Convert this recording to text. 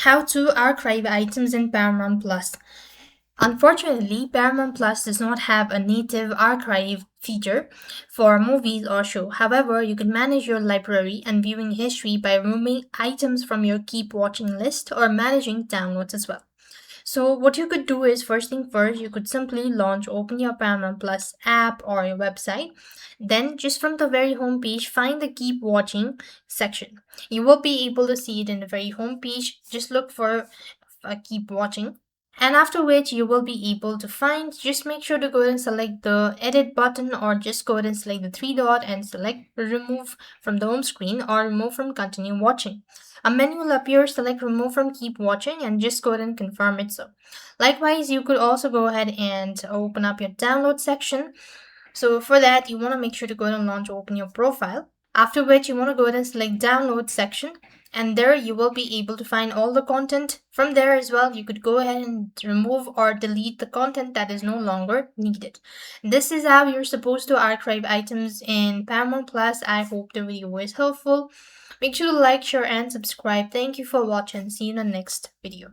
how to archive items in Paramount Plus. Unfortunately, Paramount Plus does not have a native archive feature for movies or show. However, you can manage your library and viewing history by removing items from your keep watching list or managing downloads as well. So what you could do is, first thing first, you could simply open your Paramount Plus app or your website. Then just from the very home page, find the keep watching section. You will be able to see it in the very home page. Just look for keep watching. And after which you will be able to find, just make sure to go ahead and select the edit button or just go ahead and select the three dot and select remove from the home screen or remove from continue watching. A menu will appear, select remove from keep watching and just go ahead and confirm it so. Likewise, you could also go ahead and open up your download section. So for that, you want to make sure to go ahead and open your profile. After which you want to go ahead and select download section, and there you will be able to find all the content. From there as well, you could go ahead and remove or delete the content that is no longer needed. This is how you're supposed to archive items in Paramount Plus. I hope the video was helpful. Make sure to like, share, and subscribe. Thank you for watching. See you in the next video.